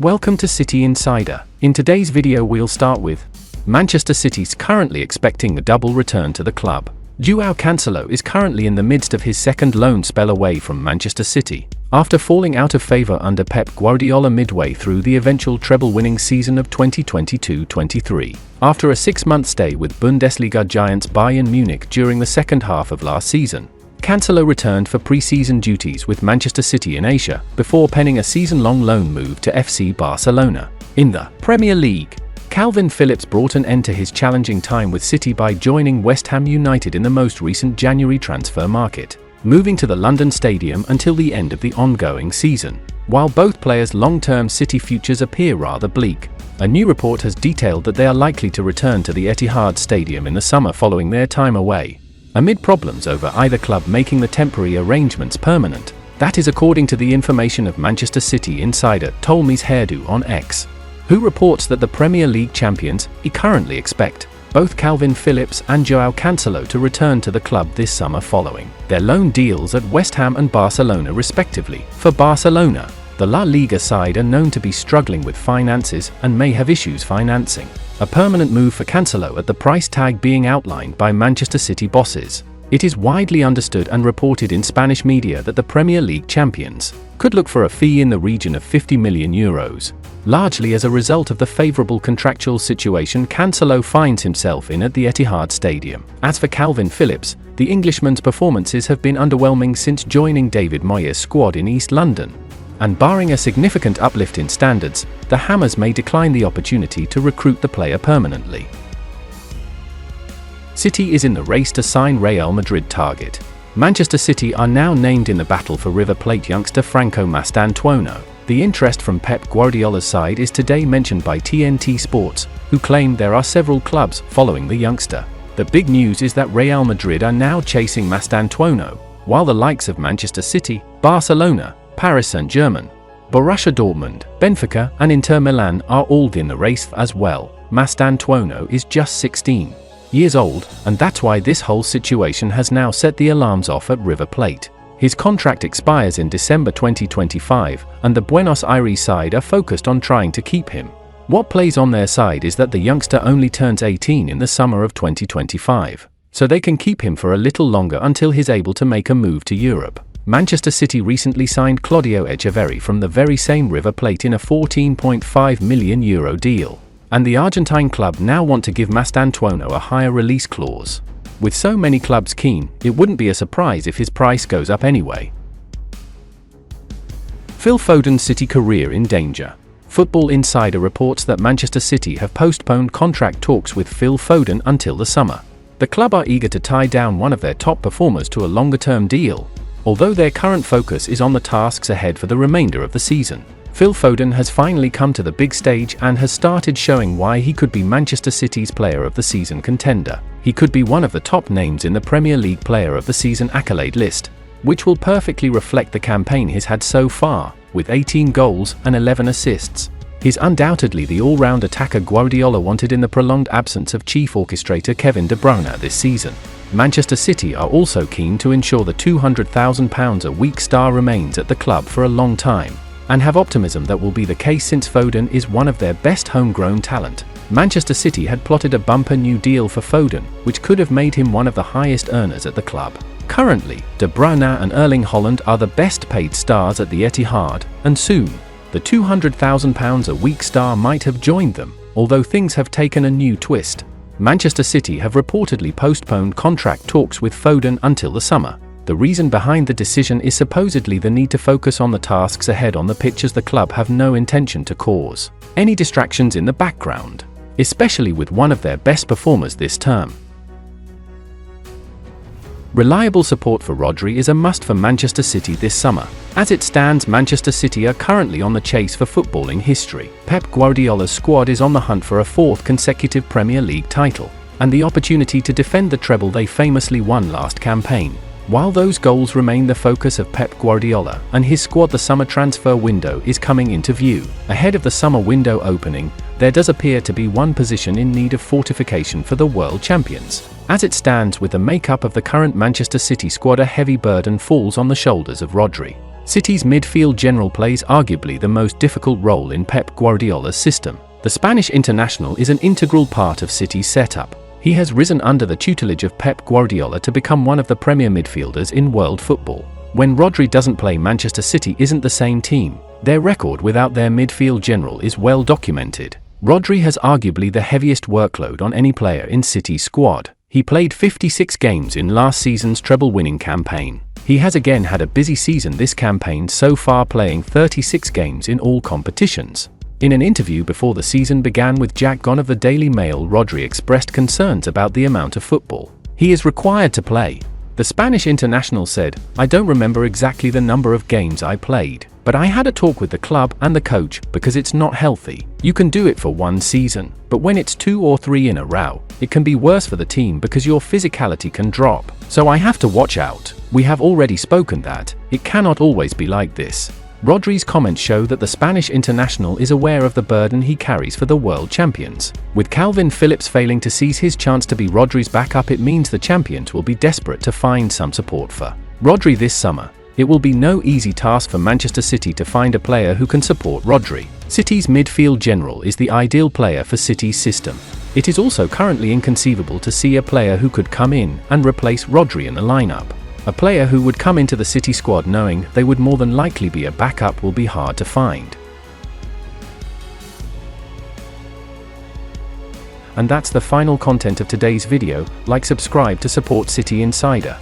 Welcome to City Insider. In today's video we'll start with Manchester City's currently expecting a double return to the club. João Cancelo is currently in the midst of his second loan spell away from Manchester City, after falling out of favour under Pep Guardiola midway through the eventual treble-winning season of 2022-23. After a 6-month stay with Bundesliga giants Bayern Munich during the second half of last season, Cancelo returned for pre-season duties with Manchester City in Asia before penning a season-long loan move to FC Barcelona. In the Premier League, Kalvin Phillips brought an end to his challenging time with City by joining West Ham United in the most recent January transfer market, moving to the London Stadium until the end of the ongoing season. While both players' long-term City futures appear rather bleak, a new report has detailed that they are likely to return to the Etihad Stadium in the summer following their time away, amid problems over either club making the temporary arrangements permanent. That is according to the information of Manchester City insider Tolmi's Hairdo on X, who reports that the Premier League champions currently expect both Kalvin Phillips and João Cancelo to return to the club this summer following their loan deals at West Ham and Barcelona respectively. For Barcelona, the La Liga side are known to be struggling with finances and may have issues financing a permanent move for Cancelo at the price tag being outlined by Manchester City bosses. It is widely understood and reported in Spanish media that the Premier League champions could look for a fee in the region of €50 million, largely as a result of the favourable contractual situation Cancelo finds himself in at the Etihad Stadium. As for Kalvin Phillips, the Englishman's performances have been underwhelming since joining David Moyes' squad in East London, and barring a significant uplift in standards, the Hammers may decline the opportunity to recruit the player permanently. City is in the race to sign Real Madrid target. Manchester City are now named in the battle for River Plate youngster Franco Mastantuono. The interest from Pep Guardiola's side is today mentioned by TNT Sports, who claim there are several clubs following the youngster. The big news is that Real Madrid are now chasing Mastantuono, while the likes of Manchester City, Barcelona, Paris Saint-Germain, Borussia Dortmund, Benfica and Inter Milan are all in the race as well. Mastantuono is just 16 years old, and that's why this whole situation has now set the alarms off at River Plate. His contract expires in December 2025, and the Buenos Aires side are focused on trying to keep him. What plays on their side is that the youngster only turns 18 in the summer of 2025, so they can keep him for a little longer until he's able to make a move to Europe. Manchester City recently signed Claudio Echeverri from the very same River Plate in a €14.5 million deal, and the Argentine club now want to give Mastantuono a higher release clause. With so many clubs keen, it wouldn't be a surprise if his price goes up anyway. Phil Foden's City career in danger. Football Insider reports that Manchester City have postponed contract talks with Phil Foden until the summer. The club are eager to tie down one of their top performers to a longer-term deal, although their current focus is on the tasks ahead for the remainder of the season. Phil Foden has finally come to the big stage and has started showing why he could be Manchester City's Player of the Season contender. He could be one of the top names in the Premier League Player of the Season accolade list, which will perfectly reflect the campaign he's had so far, with 18 goals and 11 assists. He's undoubtedly the all-round attacker Guardiola wanted in the prolonged absence of chief orchestrator Kevin De Bruyne this season. Manchester City are also keen to ensure the £200,000 a week star remains at the club for a long time, and have optimism that will be the case since Foden is one of their best homegrown talent. Manchester City had plotted a bumper new deal for Foden, which could have made him one of the highest earners at the club. Currently, De Bruyne and Erling Haaland are the best paid stars at the Etihad, and soon, the £200,000 a week star might have joined them, although things have taken a new twist. Manchester City have reportedly postponed contract talks with Foden until the summer. The reason behind the decision is supposedly the need to focus on the tasks ahead on the pitch, as the club have no intention to cause any distractions in the background, especially with one of their best performers this term. Reliable support for Rodri is a must for Manchester City this summer. As it stands, Manchester City are currently on the chase for footballing history. Pep Guardiola's squad is on the hunt for a 4th consecutive Premier League title, and the opportunity to defend the treble they famously won last campaign. While those goals remain the focus of Pep Guardiola and his squad, the summer transfer window is coming into view. Ahead of the summer window opening, there does appear to be one position in need of fortification for the world champions. As it stands, with the makeup of the current Manchester City squad, a heavy burden falls on the shoulders of Rodri. City's midfield general plays arguably the most difficult role in Pep Guardiola's system. The Spanish international is an integral part of City's setup. He has risen under the tutelage of Pep Guardiola to become one of the premier midfielders in world football. When Rodri doesn't play, Manchester City isn't the same team. Their record without their midfield general is well documented. Rodri has arguably the heaviest workload on any player in City's squad. He played 56 games in last season's treble-winning campaign. He has again had a busy season this campaign so far, playing 36 games in all competitions. In an interview before the season began with Jack Gunn of the Daily Mail, Rodri expressed concerns about the amount of football he is required to play. The Spanish international said, "I don't remember exactly the number of games I played, but I had a talk with the club and the coach because it's not healthy. You can do it for one season, but when it's 2 or 3 in a row, it can be worse for the team because your physicality can drop. So I have to watch out. We have already spoken that it cannot always be like this." Rodri's comments show that the Spanish international is aware of the burden he carries for the world champions. With Calvin Phillips failing to seize his chance to be Rodri's backup, it means the champions will be desperate to find some support for Rodri this summer. It will be no easy task for Manchester City to find a player who can support Rodri. City's midfield general is the ideal player for City's system. It is also currently inconceivable to see a player who could come in and replace Rodri in the lineup. A player who would come into the City squad knowing they would more than likely be a backup will be hard to find. And that's the final content of today's video. Like, subscribe to support City Insider.